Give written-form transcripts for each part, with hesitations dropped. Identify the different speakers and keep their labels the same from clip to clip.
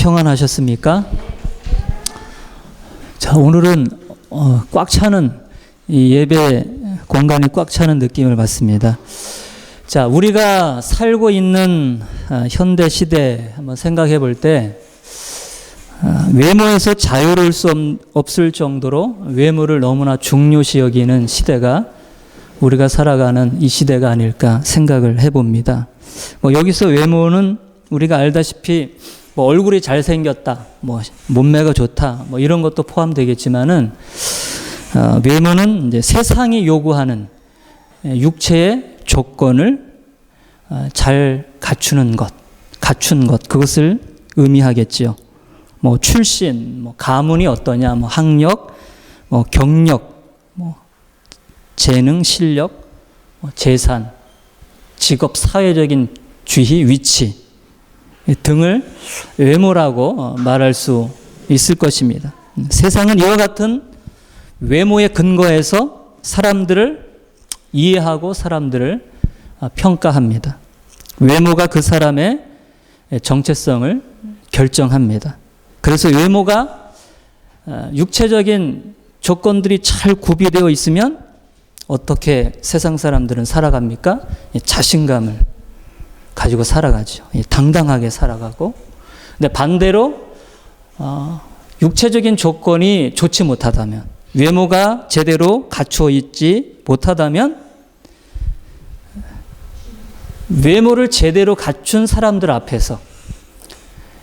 Speaker 1: 평안하셨습니까? 자, 오늘은 꽉 차는 이 예배 공간이 꽉 차는 느낌을 받습니다. 자, 우리가 살고 있는 현대 시대 한번 생각해 볼 때 외모에서 자유로울 수 없을 정도로 외모를 너무나 중요시 여기는 시대가 우리가 살아가는 이 시대가 아닐까 생각을 해봅니다. 여기서 외모는 우리가 알다시피 얼굴이 잘생겼다, 몸매가 좋다, 이런 것도 포함되겠지만은 외모는 이제 세상이 요구하는 육체의 조건을 잘 갖춘 것, 그것을 의미하겠지요. 출신, 가문이 어떠냐, 학력, 경력, 재능, 실력, 재산, 직업, 사회적인 지위, 위치 등을 외모라고 말할 수 있을 것입니다. 세상은 이와 같은 외모에 근거해서 사람들을 이해하고 사람들을 평가합니다. 외모가 그 사람의 정체성을 결정합니다. 그래서 외모가 육체적인 조건들이 잘 구비되어 있으면 어떻게 세상 사람들은 살아갑니까? 자신감을 가지고 살아가죠. 당당하게 살아가고. 근데 반대로 육체적인 조건이 좋지 못하다면, 외모가 제대로 갖추어 있지 못하다면 외모를 제대로 갖춘 사람들 앞에서,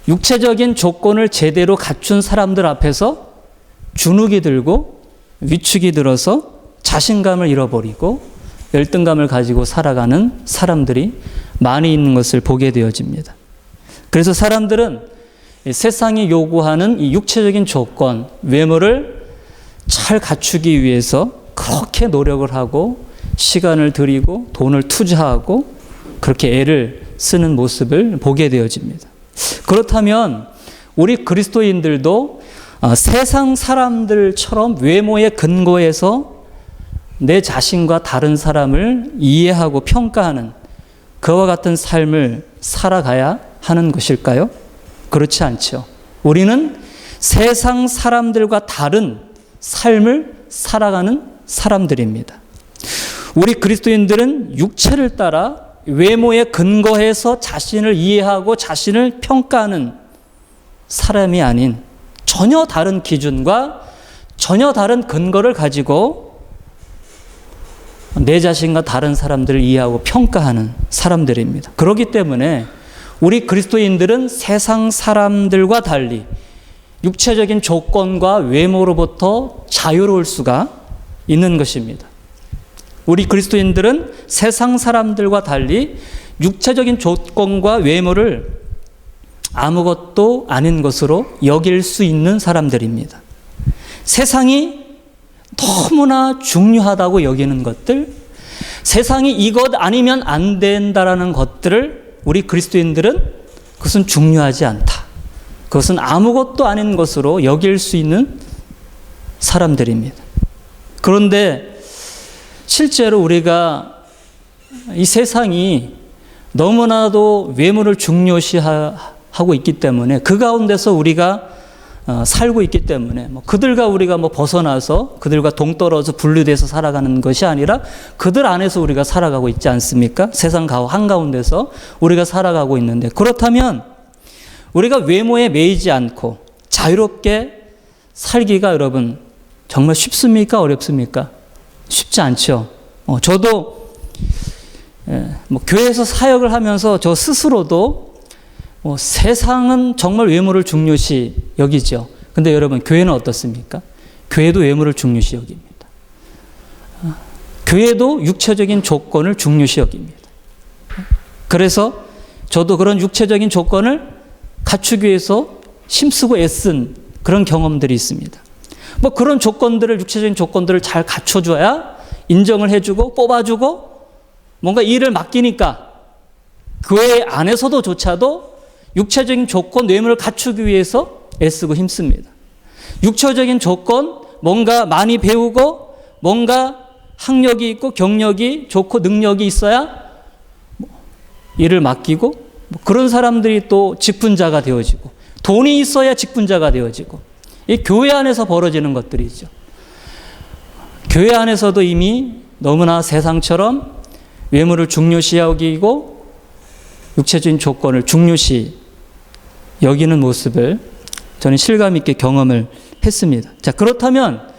Speaker 1: 육체적인 조건을 제대로 갖춘 사람들 앞에서 주눅이 들고 위축이 들어서 자신감을 잃어버리고 열등감을 가지고 살아가는 사람들이 많이 있는 것을 보게 되어집니다. 그래서 사람들은 세상이 요구하는 이 육체적인 조건, 외모를 잘 갖추기 위해서 그렇게 노력을 하고 시간을 들이고 돈을 투자하고 그렇게 애를 쓰는 모습을 보게 되어집니다. 그렇다면 우리 그리스도인들도 세상 사람들처럼 외모에 근거해서 내 자신과 다른 사람을 이해하고 평가하는 그와 같은 삶을 살아가야 하는 것일까요? 그렇지 않죠. 우리는 세상 사람들과 다른 삶을 살아가는 사람들입니다. 우리 그리스도인들은 육체를 따라 외모에 근거해서 자신을 이해하고 자신을 평가하는 사람이 아닌 전혀 다른 기준과 전혀 다른 근거를 가지고 내 자신과 다른 사람들을 이해하고 평가하는 사람들입니다. 그렇기 때문에 우리 그리스도인들은 세상 사람들과 달리 육체적인 조건과 외모로부터 자유로울 수가 있는 것입니다. 우리 그리스도인들은 세상 사람들과 달리 육체적인 조건과 외모를 아무것도 아닌 것으로 여길 수 있는 사람들입니다. 세상이 너무나 중요하다고 여기는 것들, 세상이 이것 아니면 안 된다라는 것들을 우리 그리스도인들은 그것은 중요하지 않다, 그것은 아무것도 아닌 것으로 여길 수 있는 사람들입니다. 그런데 실제로 우리가 이 세상이 너무나도 외모를 중요시하고 있기 때문에 그 가운데서 우리가 살고 있기 때문에 그들과 우리가 벗어나서 그들과 동떨어져 분리돼서 살아가는 것이 아니라 그들 안에서 우리가 살아가고 있지 않습니까? 세상 한가운데서 우리가 살아가고 있는데, 그렇다면 우리가 외모에 매이지 않고 자유롭게 살기가 여러분 정말 쉽습니까? 어렵습니까? 쉽지 않죠. 저도 교회에서 사역을 하면서 저 스스로도 세상은 정말 외모를 중요시 여기죠. 근데 여러분, 교회는 어떻습니까? 교회도 외모를 중요시 여깁니다. 교회도 육체적인 조건을 중요시 여깁니다. 그래서 저도 그런 육체적인 조건을 갖추기 위해서 힘쓰고 애쓴 그런 경험들이 있습니다. 그런 조건들을, 육체적인 조건들을 잘 갖춰줘야 인정을 해주고 뽑아주고 뭔가 일을 맡기니까 교회 안에서도조차도 육체적인 조건, 외모를 갖추기 위해서 애쓰고 힘씁니다. 육체적인 조건, 뭔가 많이 배우고 뭔가 학력이 있고 경력이 좋고 능력이 있어야 일을 맡기고 그런 사람들이 또 직분자가 되어지고 돈이 있어야 직분자가 되어지고, 이 교회 안에서 벌어지는 것들이죠. 교회 안에서도 이미 너무나 세상처럼 외모를 중요시 여기고 육체적인 조건을 중요시 여기는 모습을 저는 실감 있게 경험을 했습니다. 자, 그렇다면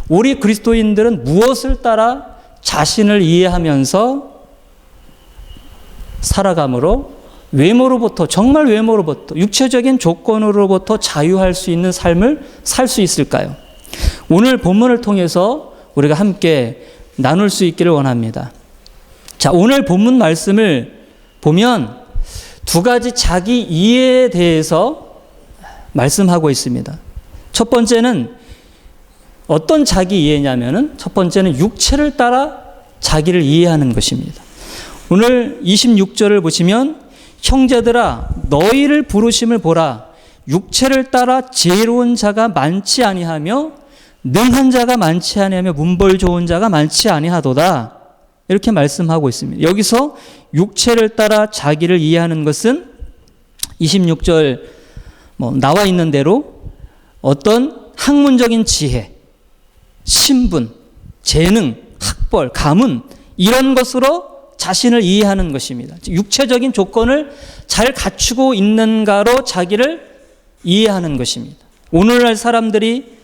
Speaker 1: 우리 그리스도인들은 무엇을 따라 자신을 이해하면서 살아감으로 외모로부터, 정말 외모로부터, 육체적인 조건으로부터 자유할 수 있는 삶을 살 수 있을까요? 오늘 본문을 통해서 우리가 함께 나눌 수 있기를 원합니다. 자, 오늘 본문 말씀을 보면 두 가지 자기 이해에 대해서 말씀하고 있습니다. 첫 번째는 어떤 자기 이해냐면은 첫 번째는 육체를 따라 자기를 이해하는 것입니다. 오늘 26절을 보시면 형제들아 너희를 부르심을 보라 육체를 따라 지혜로운 자가 많지 아니하며 능한 자가 많지 아니하며 문벌 좋은 자가 많지 아니하도다. 이렇게 말씀하고 있습니다. 여기서 육체를 따라 자기를 이해하는 것은 26절 나와 있는 대로 어떤 학문적인 지혜, 신분, 재능, 학벌, 가문 이런 것으로 자신을 이해하는 것입니다. 육체적인 조건을 잘 갖추고 있는가로 자기를 이해하는 것입니다. 오늘날 사람들이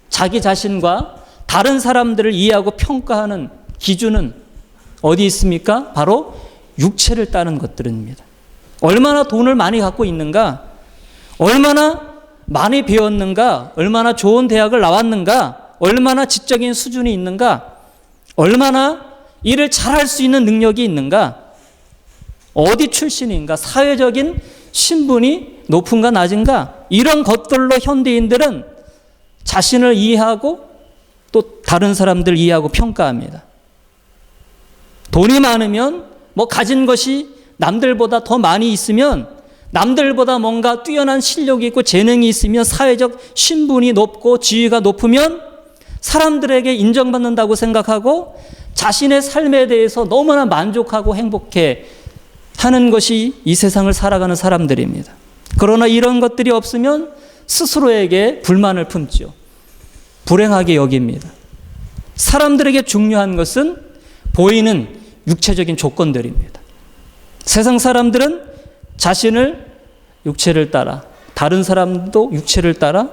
Speaker 1: 자기 자신과 다른 사람들을 이해하고 평가하는 기준은 어디 있습니까? 바로 육체를 따른 것들입니다. 얼마나 돈을 많이 갖고 있는가? 얼마나 많이 배웠는가? 얼마나 좋은 대학을 나왔는가? 얼마나 지적인 수준이 있는가? 얼마나 일을 잘할 수 있는 능력이 있는가? 어디 출신인가? 사회적인 신분이 높은가 낮은가? 이런 것들로 현대인들은 자신을 이해하고 또 다른 사람들을 이해하고 평가합니다. 돈이 많으면 가진 것이 남들보다 더 많이 있으면 남들보다 뭔가 뛰어난 실력이 있고 재능이 있으면 사회적 신분이 높고 지위가 높으면 사람들에게 인정받는다고 생각하고 자신의 삶에 대해서 너무나 만족하고 행복해 하는 것이 이 세상을 살아가는 사람들입니다. 그러나 이런 것들이 없으면 스스로에게 불만을 품죠. 불행하게 여깁니다. 사람들에게 중요한 것은 보이는 육체적인 조건들입니다. 세상 사람들은 자신을 육체를 따라, 다른 사람도 육체를 따라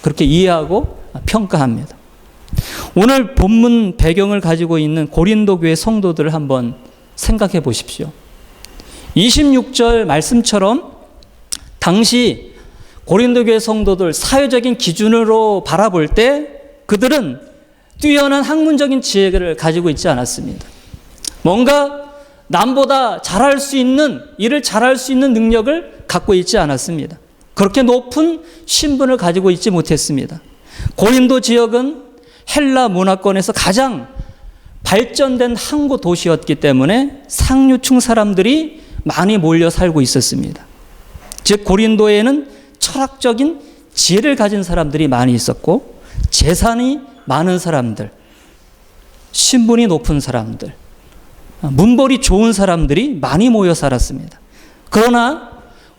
Speaker 1: 그렇게 이해하고 평가합니다. 오늘 본문 배경을 가지고 있는 고린도 교회 성도들을 한번 생각해 보십시오. 26절 말씀처럼 당시 고린도 교회 성도들 사회적인 기준으로 바라볼 때 그들은 뛰어난 학문적인 지혜를 가지고 있지 않았습니다. 뭔가 남보다 잘할 수 있는, 일을 잘할 수 있는 능력을 갖고 있지 않았습니다. 그렇게 높은 신분을 가지고 있지 못했습니다. 고린도 지역은 헬라 문화권에서 가장 발전된 항구 도시였기 때문에 상류층 사람들이 많이 몰려 살고 있었습니다. 즉 고린도에는 철학적인 지혜를 가진 사람들이 많이 있었고 재산이 많은 사람들, 신분이 높은 사람들, 문벌이 좋은 사람들이 많이 모여 살았습니다. 그러나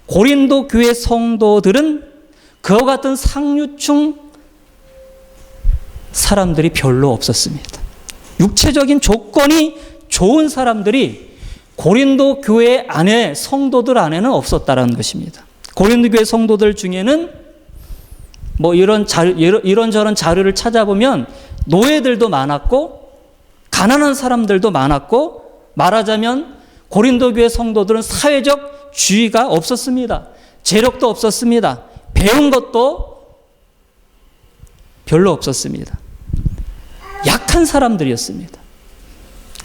Speaker 1: 고린도 교회 성도들은 그와 같은 상류층 사람들이 별로 없었습니다. 육체적인 조건이 좋은 사람들이 고린도 교회 안에, 성도들 안에는 없었다는 것입니다. 고린도 교회 성도들 중에는 이런저런 자료를 찾아보면 노예들도 많았고 가난한 사람들도 많았고 말하자면 고린도 교회 성도들은 사회적 지위가 없었습니다. 재력도 없었습니다. 배운 것도 별로 없었습니다. 약한 사람들이었습니다.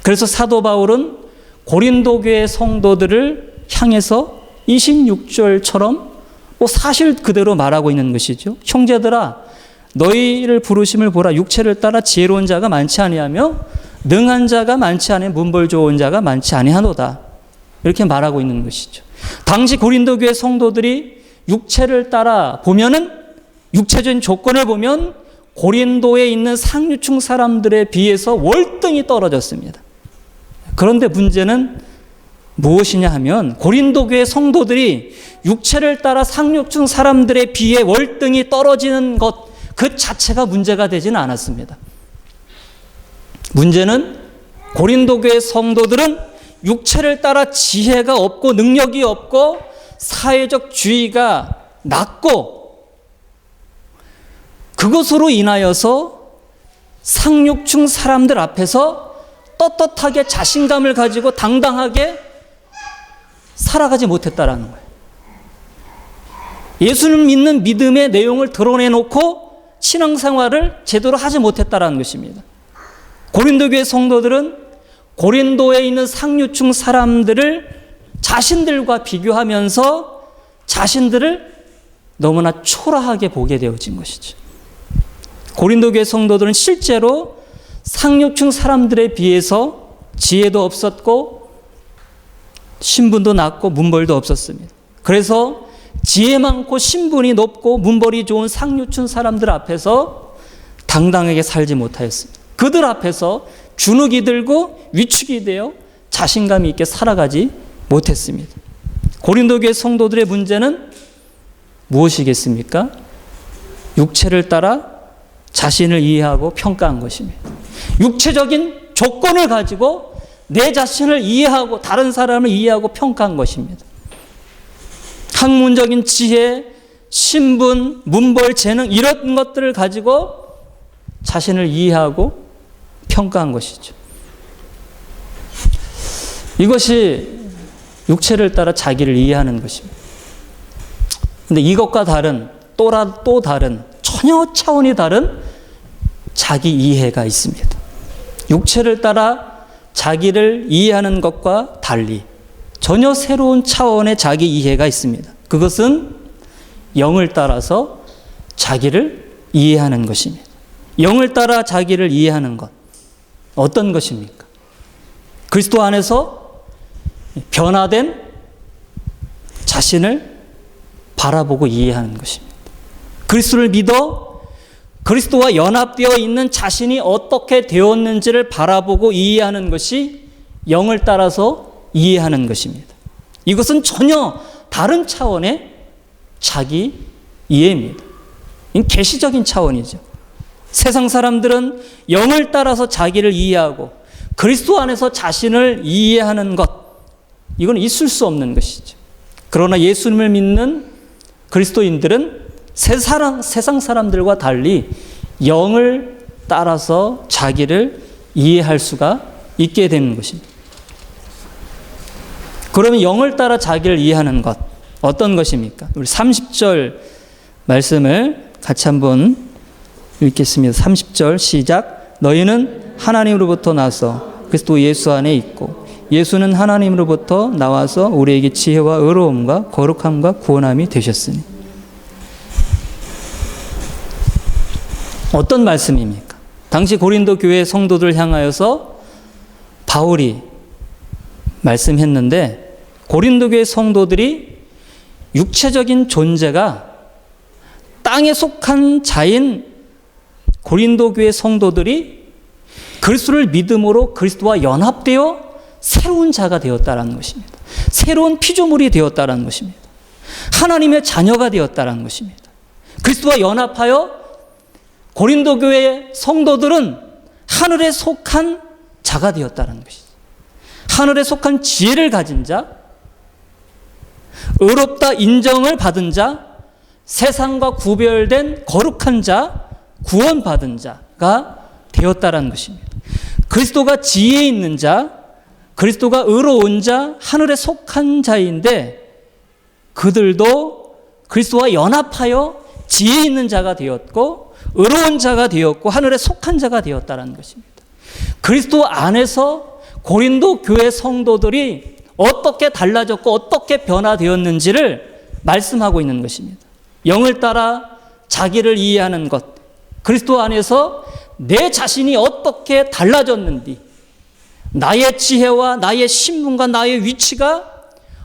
Speaker 1: 그래서 사도 바울은 고린도 교회 성도들을 향해서 26절처럼 사실 그대로 말하고 있는 것이죠. 형제들아 너희를 부르심을 보라 육체를 따라 지혜로운 자가 많지 아니하며 능한 자가 많지 아니하며 문벌 좋은 자가 많지 아니하노다. 이렇게 말하고 있는 것이죠. 당시 고린도 교회 성도들이 육체를 따라 보면은 육체적인 조건을 보면 고린도에 있는 상류층 사람들에 비해서 월등히 떨어졌습니다. 그런데 문제는 무엇이냐 하면 고린도 교회 성도들이 육체를 따라 상류층 사람들에 비해 월등히 떨어지는 것 그 자체가 문제가 되지는 않았습니다. 문제는 고린도 교회 성도들은 육체를 따라 지혜가 없고 능력이 없고 사회적 주의가 낮고 그것으로 인하여서 상류층 사람들 앞에서 떳떳하게 자신감을 가지고 당당하게 살아가지 못했다라는 거예요. 예수를 믿는 믿음의 내용을 드러내놓고 신앙생활을 제대로 하지 못했다라는 것입니다. 고린도 교회 성도들은 고린도에 있는 상류층 사람들을 자신들과 비교하면서 자신들을 너무나 초라하게 보게 되어진 것이죠. 고린도 교회 성도들은 실제로 상류층 사람들에 비해서 지혜도 없었고 신분도 낮고 문벌도 없었습니다. 그래서 지혜 많고 신분이 높고 문벌이 좋은 상류층 사람들 앞에서 당당하게 살지 못하였습니다. 그들 앞에서 주눅이 들고 위축이 되어 자신감 있게 살아가지 못했습니다. 고린도 교회 성도들의 문제는 무엇이겠습니까? 육체를 따라 자신을 이해하고 평가한 것입니다. 육체적인 조건을 가지고 내 자신을 이해하고 다른 사람을 이해하고 평가한 것입니다. 학문적인 지혜, 신분, 문벌, 재능 이런 것들을 가지고 자신을 이해하고 평가한 것이죠. 이것이 육체를 따라 자기를 이해하는 것입니다. 그런데 이것과 다른 또 다른 전혀 차원이 다른 자기 이해가 있습니다. 육체를 따라 자기를 이해하는 것과 달리 전혀 새로운 차원의 자기 이해가 있습니다. 그것은 영을 따라서 자기를 이해하는 것입니다. 영을 따라 자기를 이해하는 것. 어떤 것입니까? 그리스도 안에서 변화된 자신을 바라보고 이해하는 것입니다. 그리스도를 믿어 그리스도와 연합되어 있는 자신이 어떻게 되었는지를 바라보고 이해하는 것이 영을 따라서 이해하는 것입니다. 이것은 전혀 다른 차원의 자기 이해입니다. 이건 계시적인 차원이죠. 세상 사람들은 영을 따라서 자기를 이해하고 그리스도 안에서 자신을 이해하는 것, 이건 있을 수 없는 것이죠. 그러나 예수님을 믿는 그리스도인들은 세상 사람들과 달리 영을 따라서 자기를 이해할 수가 있게 되는 것입니다. 그러면 영을 따라 자기를 이해하는 것, 어떤 것입니까? 우리 30절 말씀을 같이 한번 읽겠습니다. 30절 시작. 너희는 하나님으로부터 나서 그리스도 예수 안에 있고 예수는 하나님으로부터 나와서 우리에게 지혜와 의로움과 거룩함과 구원함이 되셨으니. 어떤 말씀입니까? 당시 고린도 교회 성도들 향하여서 바울이 말씀했는데 고린도 교회 성도들이 육체적인 존재가 땅에 속한 자인 고린도 교회 성도들이 그리스도를 믿음으로 그리스도와 연합되어 새로운 자가 되었다는 것입니다. 새로운 피조물이 되었다는 것입니다. 하나님의 자녀가 되었다는 것입니다. 그리스도와 연합하여 고린도 교회 성도들은 하늘에 속한 자가 되었다는 것이죠. 하늘에 속한 지혜를 가진 자, 의롭다 인정을 받은 자, 세상과 구별된 거룩한 자, 구원받은 자가 되었다는 것입니다. 그리스도가 지혜 있는 자, 그리스도가 의로운 자, 하늘에 속한 자인데 그들도 그리스도와 연합하여 지혜 있는 자가 되었고 의로운 자가 되었고 하늘에 속한 자가 되었다는 것입니다. 그리스도 안에서 고린도 교회 성도들이 어떻게 달라졌고 어떻게 변화되었는지를 말씀하고 있는 것입니다. 영을 따라 자기를 이해하는 것, 그리스도 안에서 내 자신이 어떻게 달라졌는지, 나의 지혜와 나의 신분과 나의 위치가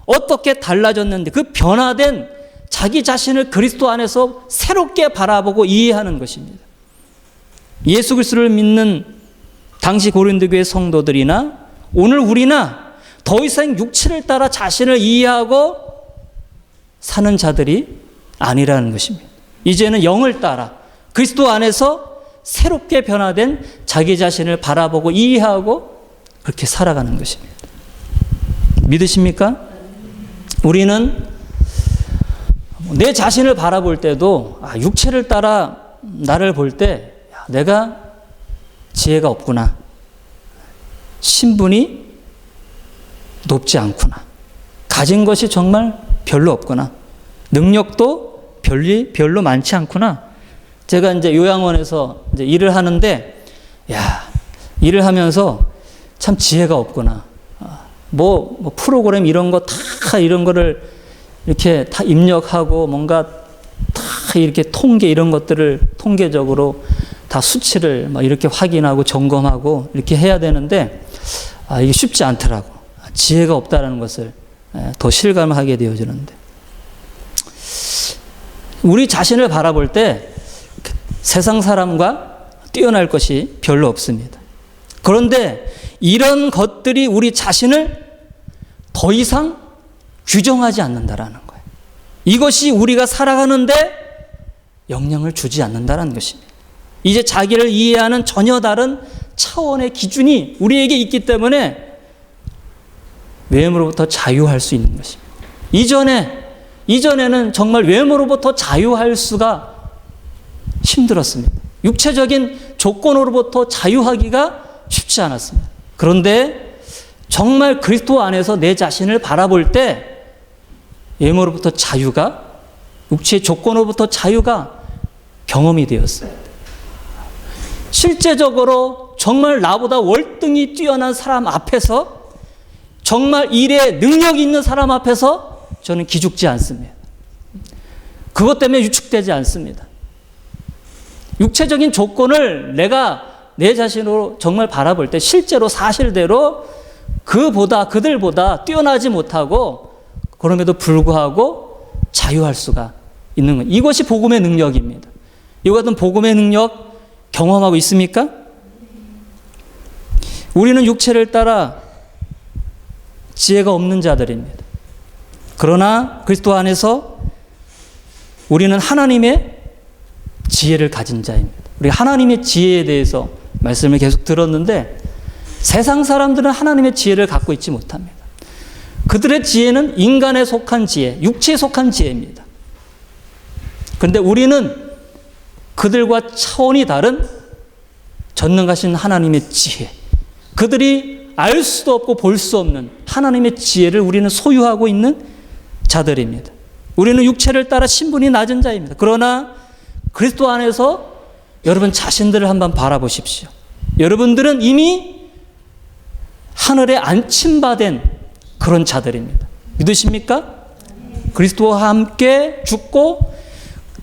Speaker 1: 어떻게 달라졌는지 그 변화된 자기 자신을 그리스도 안에서 새롭게 바라보고 이해하는 것입니다. 예수 그리스도를 믿는 당시 고린도 교회 성도들이나 오늘 우리나 더 이상 육체를 따라 자신을 이해하고 사는 자들이 아니라는 것입니다. 이제는 영을 따라 그리스도 안에서 새롭게 변화된 자기 자신을 바라보고 이해하고 그렇게 살아가는 것입니다. 믿으십니까? 우리는 내 자신을 바라볼 때도 육체를 따라 나를 볼 때 내가 지혜가 없구나. 신분이 높지 않구나. 가진 것이 정말 별로 없구나. 능력도 별로 많지 않구나. 제가 이제 요양원에서 이제 일을 하는데, 일을 하면서 참 지혜가 없구나. 뭐 프로그램 이런 거 다 이런 거를 이렇게 다 입력하고 뭔가 다 이렇게 통계 이런 것들을 통계적으로 다 수치를 막 이렇게 확인하고 점검하고 이렇게 해야 되는데, 이게 쉽지 않더라고. 지혜가 없다라는 것을 더 실감하게 되어지는데, 우리 자신을 바라볼 때 세상 사람과 뛰어날 것이 별로 없습니다. 그런데 이런 것들이 우리 자신을 더 이상 규정하지 않는다라는 거예요. 이것이 우리가 살아가는데 영향을 주지 않는다라는 것입니다. 이제 자기를 이해하는 전혀 다른 차원의 기준이 우리에게 있기 때문에 외모로부터 자유할 수 있는 것입니다. 이전에는 정말 외모로부터 자유할 수가 힘들었습니다. 육체적인 조건으로부터 자유하기가 쉽지 않았습니다. 그런데 정말 그리스도 안에서 내 자신을 바라볼 때 외모로부터 자유가, 육체의 조건으로부터 자유가 경험이 되었습니다. 실제적으로 정말 나보다 월등히 뛰어난 사람 앞에서, 정말 일에 능력이 있는 사람 앞에서 저는 기죽지 않습니다. 그것 때문에 유축되지 않습니다. 육체적인 조건을 내가 내 자신으로 정말 바라볼 때 실제로 사실대로 그들보다 뛰어나지 못하고 그럼에도 불구하고 자유할 수가 있는 것. 이것이 복음의 능력입니다. 이와 같은 복음의 능력 경험하고 있습니까? 우리는 육체를 따라 지혜가 없는 자들입니다. 그러나 그리스도 안에서 우리는 하나님의 지혜를 가진 자입니다. 우리 하나님의 지혜에 대해서 말씀을 계속 들었는데, 세상 사람들은 하나님의 지혜를 갖고 있지 못합니다. 그들의 지혜는 인간에 속한 지혜, 육체에 속한 지혜입니다. 그런데 우리는 그들과 차원이 다른 전능하신 하나님의 지혜, 그들이 알 수도 없고 볼 수 없는 하나님의 지혜를 우리는 소유하고 있는 자들입니다. 우리는 육체를 따라 신분이 낮은 자입니다. 그러나 그리스도 안에서 여러분 자신들을 한번 바라보십시오. 여러분들은 이미 하늘에 안침받은 그런 자들입니다. 믿으십니까? 그리스도와 함께 죽고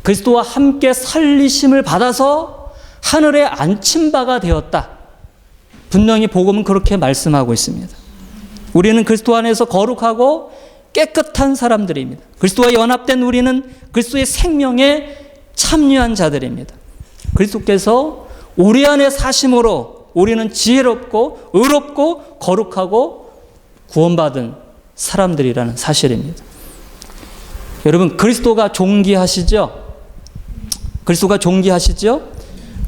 Speaker 1: 그리스도와 함께 살리심을 받아서 하늘에 안침바가 되었다. 분명히 복음은 그렇게 말씀하고 있습니다. 우리는 그리스도 안에서 거룩하고 깨끗한 사람들입니다. 그리스도와 연합된 우리는 그리스도의 생명에 참여한 자들입니다. 그리스도께서 우리 안에 사심으로 우리는 지혜롭고 의롭고 거룩하고 구원받은 사람들이라는 사실입니다. 여러분, 그리스도가 존귀하시죠? 그리스도가 존귀하시죠?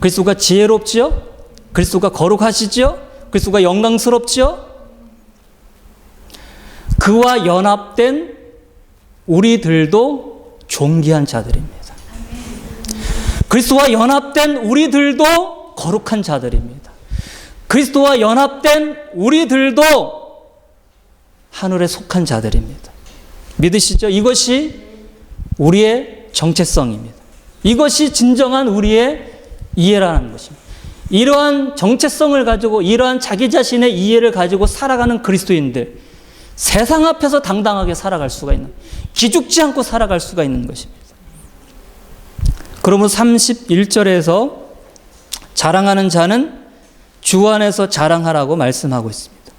Speaker 1: 그리스도가 지혜롭죠? 그리스도가 거룩하시죠? 그리스도가 영광스럽죠? 그와 연합된 우리들도 존귀한 자들입니다. 그리스도와 연합된 우리들도 거룩한 자들입니다. 그리스도와 연합된 우리들도 하늘에 속한 자들입니다. 믿으시죠? 이것이 우리의 정체성입니다. 이것이 진정한 우리의 이해라는 것입니다. 이러한 정체성을 가지고 이러한 자기 자신의 이해를 가지고 살아가는 그리스도인들, 세상 앞에서 당당하게 살아갈 수가 있는, 기죽지 않고 살아갈 수가 있는 것입니다. 그러므로 31절에서 자랑하는 자는 주 안에서 자랑하라고 말씀하고 있습니다.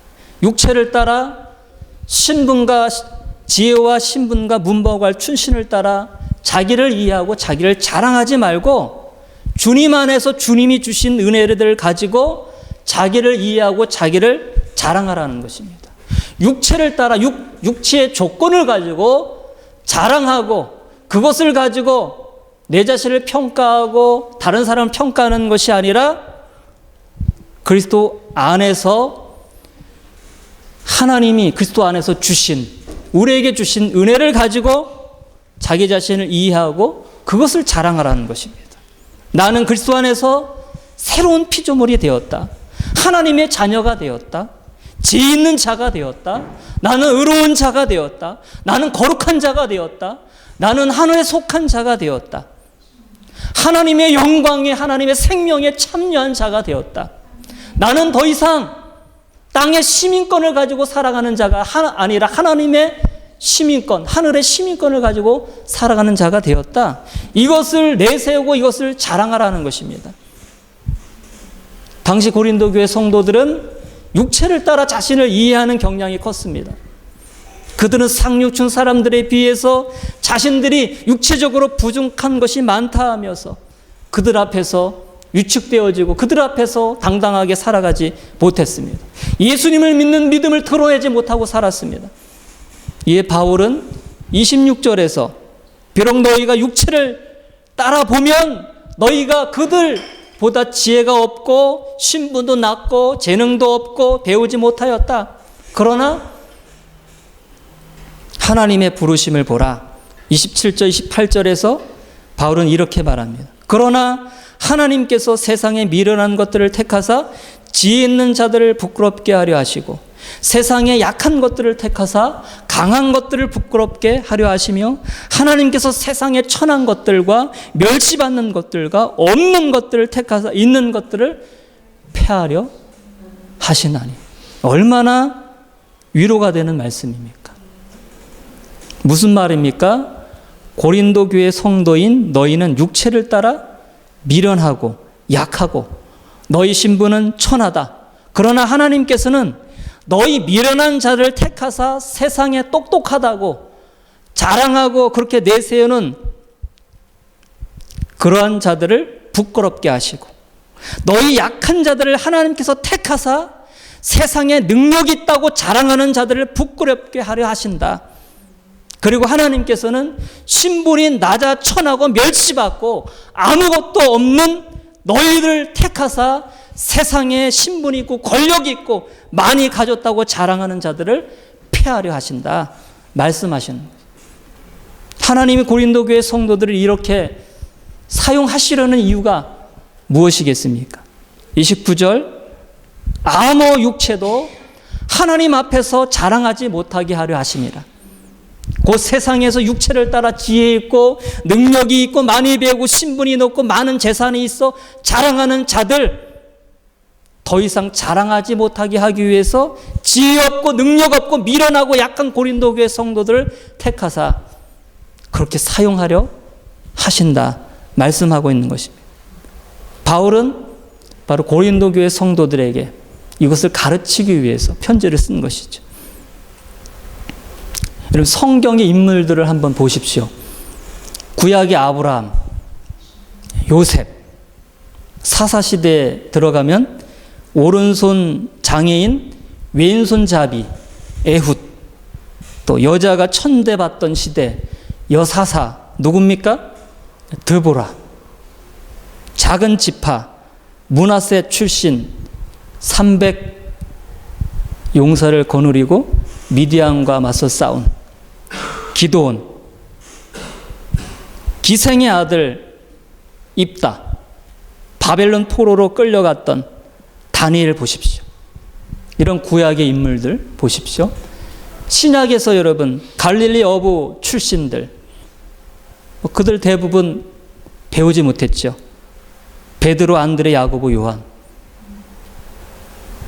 Speaker 1: 육체를 따라 신분과 지혜와 신분과 문법과 춘신을 따라 자기를 이해하고 자기를 자랑하지 말고 주님 안에서 주님이 주신 은혜를 가지고 자기를 이해하고 자기를 자랑하라는 것입니다. 육체를 따라 육체의 조건을 가지고 자랑하고 그것을 가지고 내 자신을 평가하고 다른 사람을 평가하는 것이 아니라 그리스도 안에서 하나님이 그리스도 안에서 주신 우리에게 주신 은혜를 가지고 자기 자신을 이해하고 그것을 자랑하라는 것입니다. 나는 그리스도 안에서 새로운 피조물이 되었다. 하나님의 자녀가 되었다. 지혜 있는 자가 되었다. 나는 의로운 자가 되었다. 나는 거룩한 자가 되었다. 나는 하늘에 속한 자가 되었다. 하나님의 영광에 하나님의 생명에 참여한 자가 되었다. 나는 더 이상 땅의 시민권을 가지고 살아가는 자가 아니라 하나님의 시민권, 하늘의 시민권을 가지고 살아가는 자가 되었다. 이것을 내세우고 이것을 자랑하라는 것입니다. 당시 고린도 교회 성도들은 육체를 따라 자신을 이해하는 경향이 컸습니다. 그들은 상류층 사람들에 비해서 자신들이 육체적으로 부족한 것이 많다 하면서 그들 앞에서 위축되어지고 그들 앞에서 당당하게 살아가지 못했습니다. 예수님을 믿는 믿음을 드러내지 못하고 살았습니다. 이에 바울은 26절에서 비록 너희가 육체를 따라보면 너희가 그들보다 지혜가 없고 신분도 낮고 재능도 없고 배우지 못하였다. 그러나 하나님의 부르심을 보라. 27절 28절에서 바울은 이렇게 말합니다. 그러나 하나님께서 세상에 미련한 것들을 택하사 지혜 있는 자들을 부끄럽게 하려 하시고 세상에 약한 것들을 택하사 강한 것들을 부끄럽게 하려 하시며 하나님께서 세상에 천한 것들과 멸시받는 것들과 없는 것들을 택하사 있는 것들을 폐하려 하시나니. 얼마나 위로가 되는 말씀입니까? 무슨 말입니까? 고린도 교회 성도인 너희는 육체를 따라 미련하고 약하고 너희 신분은 천하다. 그러나 하나님께서는 너희 미련한 자를 택하사 세상에 똑똑하다고 자랑하고 그렇게 내세우는 그러한 자들을 부끄럽게 하시고 너희 약한 자들을 하나님께서 택하사 세상에 능력이 있다고 자랑하는 자들을 부끄럽게 하려 하신다. 그리고 하나님께서는 신분이 낮아 천하고 멸시받고 아무것도 없는 너희를 택하사 세상에 신분이 있고 권력이 있고 많이 가졌다고 자랑하는 자들을 폐하려 하신다 말씀하시는 거예요. 하나님이 고린도 교회 성도들을 이렇게 사용하시려는 이유가 무엇이겠습니까? 29절 아무 육체도 하나님 앞에서 자랑하지 못하게 하려 하심이라. 곧 세상에서 육체를 따라 지혜 있고 능력이 있고 많이 배우고 신분이 높고 많은 재산이 있어 자랑하는 자들 더 이상 자랑하지 못하게 하기 위해서 지혜 없고 능력 없고 미련하고 약한 고린도 교회 성도들을 택하사 그렇게 사용하려 하신다 말씀하고 있는 것입니다. 바울은 바로 고린도 교회 성도들에게 이것을 가르치기 위해서 편지를 쓴 것이죠. 여러분 성경의 인물들을 한번 보십시오. 구약의 아브라함, 요셉, 사사시대에 들어가면 오른손 장애인, 왼손잡이, 에훗, 또 여자가 천대받던 시대 여사사 누굽니까? 드보라. 작은 지파 므낫세 출신 300 용사를 거느리고 미디안과 맞서 싸운 기드온, 기생의 아들 입다, 바벨론 포로로 끌려갔던 다니엘 보십시오. 이런 구약의 인물들 보십시오. 신약에서 여러분 갈릴리 어부 출신들 그들 대부분 배우지 못했죠. 베드로, 안드레, 야고보, 요한.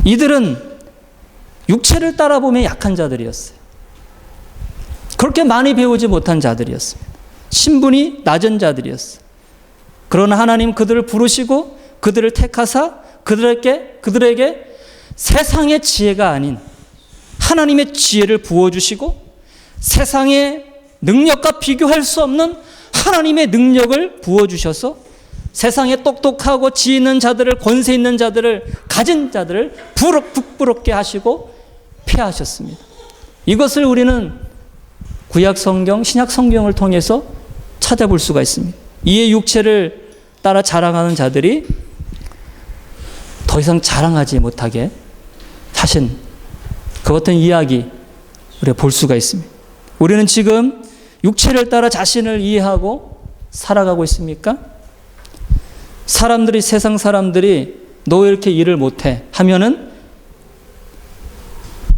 Speaker 1: 이들은 육체를 따라보면 약한 자들이었어요. 그렇게 많이 배우지 못한 자들이었습니다. 신분이 낮은 자들이었어요. 그러나 하나님 그들을 부르시고 그들을 택하사 그들에게 세상의 지혜가 아닌 하나님의 지혜를 부어주시고 세상의 능력과 비교할 수 없는 하나님의 능력을 부어주셔서 세상에 똑똑하고 지혜 있는 자들을, 권세 있는 자들을, 가진 자들을 부끄럽게 하시고 폐하셨습니다. 이것을 우리는 구약 성경, 신약 성경을 통해서 찾아볼 수가 있습니다. 이의 육체를 따라 자랑하는 자들이 더 이상 자랑하지 못하게 하신 그 어떤 이야기 우리가 볼 수가 있습니다. 우리는 지금 육체를 따라 자신을 이해하고 살아가고 있습니까? 사람들이, 세상 사람들이 너 왜 이렇게 일을 못해? 하면은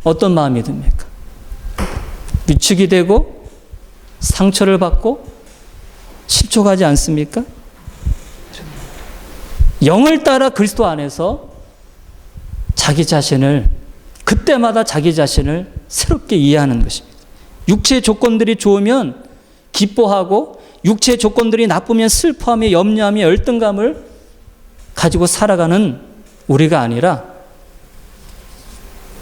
Speaker 1: 어떤 마음이 듭니까? 위축이 되고 상처를 받고 실족하지 않습니까? 영을 따라 그리스도 안에서 자기 자신을, 그때마다 자기 자신을 새롭게 이해하는 것입니다. 육체의 조건들이 좋으면 기뻐하고 육체의 조건들이 나쁘면 슬퍼하며 염려하며 열등감을 가지고 살아가는 우리가 아니라,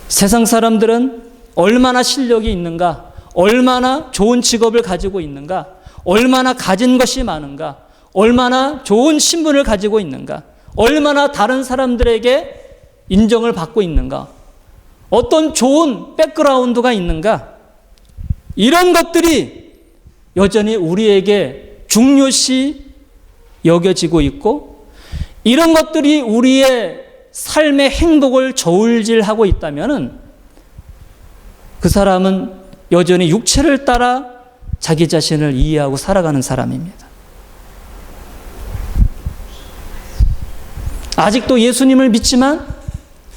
Speaker 1: 세상 사람들은 얼마나 실력이 있는가, 얼마나 좋은 직업을 가지고 있는가, 얼마나 가진 것이 많은가, 얼마나 좋은 신분을 가지고 있는가, 얼마나 다른 사람들에게 인정을 받고 있는가, 어떤 좋은 백그라운드가 있는가, 이런 것들이 여전히 우리에게 중요시 여겨지고 있고, 이런 것들이 우리의 삶의 행복을 저울질하고 있다면 그 사람은 여전히 육체를 따라 자기 자신을 이해하고 살아가는 사람입니다. 아직도 예수님을 믿지만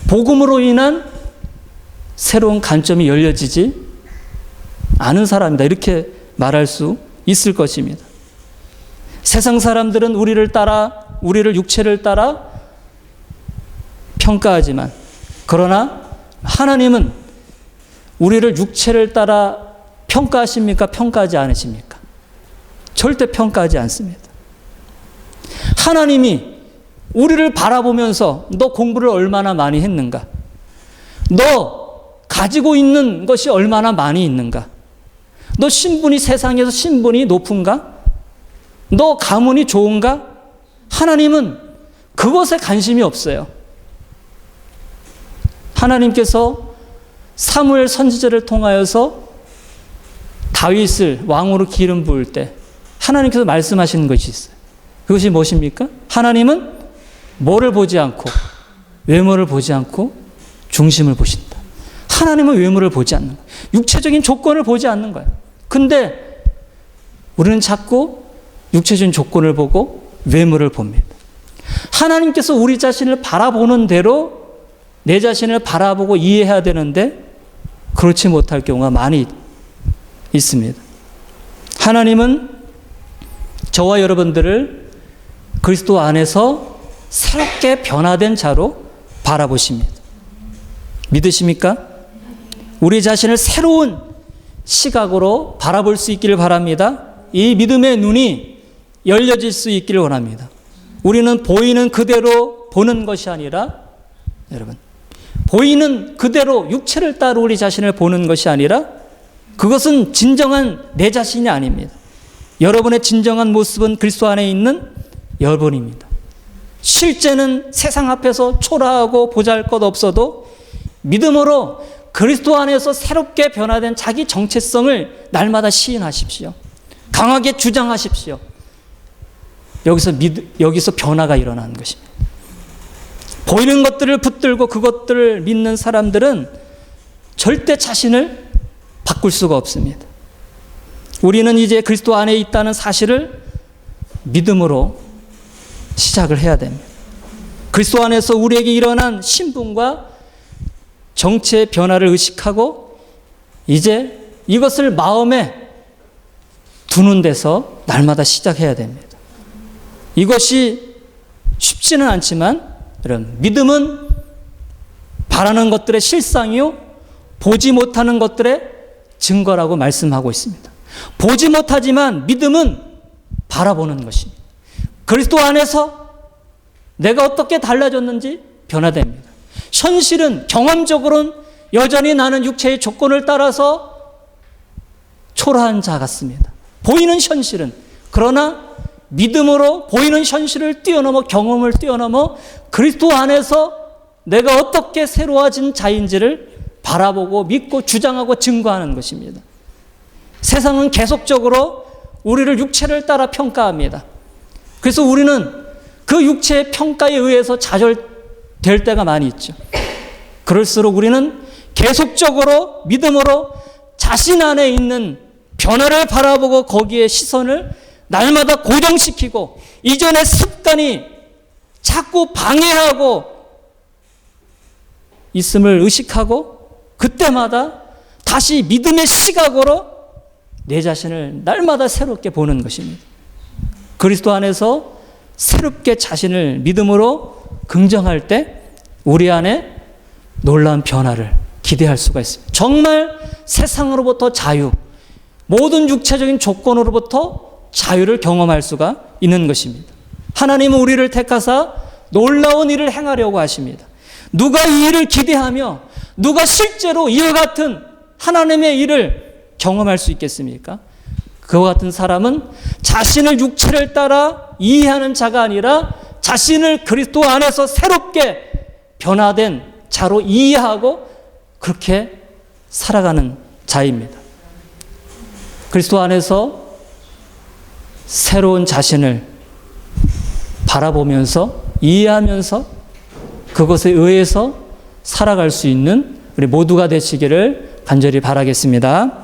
Speaker 1: 복음으로 인한 새로운 관점이 열려지지 않은 사람이다, 이렇게 말할 수 있을 것입니다. 세상 사람들은 우리를 육체를 따라 평가하지만, 그러나 하나님은 우리를 육체를 따라 평가하십니까? 평가하지 않으십니까? 절대 평가하지 않습니다. 하나님이 우리를 바라보면서 너 공부를 얼마나 많이 했는가? 너 가지고 있는 것이 얼마나 많이 있는가? 너 신분이, 세상에서 신분이 높은가? 너 가문이 좋은가? 하나님은 그것에 관심이 없어요. 하나님께서 사무엘 선지자를 통하여서 다윗을 왕으로 기름 부을 때 하나님께서 말씀하시는 것이 있어요. 그것이 무엇입니까? 하나님은 뭐를 보지 않고, 외모를 보지 않고 중심을 보신다. 하나님은 외모를 보지 않는 거예요. 육체적인 조건을 보지 않는 거예요. 근데 우리는 자꾸 육체적인 조건을 보고 외모를 봅니다. 하나님께서 우리 자신을 바라보는 대로 내 자신을 바라보고 이해해야 되는데 그렇지 못할 경우가 많이 있습니다. 하나님은 저와 여러분들을 그리스도 안에서 새롭게 변화된 자로 바라보십니다. 믿으십니까? 우리 자신을 새로운 시각으로 바라볼 수 있기를 바랍니다. 이 믿음의 눈이 열려질 수 있기를 원합니다. 우리는 보이는 그대로 보는 것이 아니라, 여러분, 보이는 그대로 육체를 따라 우리 자신을 보는 것이 아니라, 그것은 진정한 내 자신이 아닙니다. 여러분의 진정한 모습은 그리스도 안에 있는 여러분입니다. 실제는 세상 앞에서 초라하고 보잘것 없어도 믿음으로 그리스도 안에서 새롭게 변화된 자기 정체성을 날마다 시인하십시오. 강하게 주장하십시오. 여기서 변화가 일어나는 것입니다. 보이는 것들을 붙들고 그것들을 믿는 사람들은 절대 자신을 바꿀 수가 없습니다. 우리는 이제 그리스도 안에 있다는 사실을 믿음으로 시작을 해야 됩니다. 그리스도 안에서 우리에게 일어난 신분과 정체의 변화를 의식하고 이제 이것을 마음에 두는 데서 날마다 시작해야 됩니다. 이것이 쉽지는 않지만, 여러분, 믿음은 바라는 것들의 실상이요 보지 못하는 것들의 증거라고 말씀하고 있습니다. 보지 못하지만 믿음은 바라보는 것입니다. 그리스도 안에서 내가 어떻게 달라졌는지 변화됩니다. 현실은, 경험적으로는 여전히 나는 육체의 조건을 따라서 초라한 자 같습니다. 보이는 현실은. 그러나 믿음으로 보이는 현실을 뛰어넘어, 경험을 뛰어넘어 그리스도 안에서 내가 어떻게 새로워진 자인지를 바라보고 믿고 주장하고 증거하는 것입니다. 세상은 계속적으로 우리를 육체를 따라 평가합니다. 그래서 우리는 그 육체의 평가에 의해서 좌절될 때가 많이 있죠. 그럴수록 우리는 계속적으로 믿음으로 자신 안에 있는 변화를 바라보고 거기에 시선을 날마다 고정시키고 이전의 습관이 자꾸 방해하고 있음을 의식하고 그때마다 다시 믿음의 시각으로 내 자신을 날마다 새롭게 보는 것입니다. 그리스도 안에서 새롭게 자신을 믿음으로 긍정할 때 우리 안에 놀라운 변화를 기대할 수가 있습니다. 정말 세상으로부터 자유, 모든 육체적인 조건으로부터 자유를 경험할 수가 있는 것입니다. 하나님은 우리를 택하사 놀라운 일을 행하려고 하십니다. 누가 이 일을 기대하며 누가 실제로 이와 같은 하나님의 일을 경험할 수 있겠습니까? 그와 같은 사람은 자신을 육체를 따라 이해하는 자가 아니라 자신을 그리스도 안에서 새롭게 변화된 자로 이해하고 그렇게 살아가는 자입니다. 그리스도 안에서 새로운 자신을 바라보면서 이해하면서 그것에 의해서 살아갈 수 있는 우리 모두가 되시기를 간절히 바라겠습니다.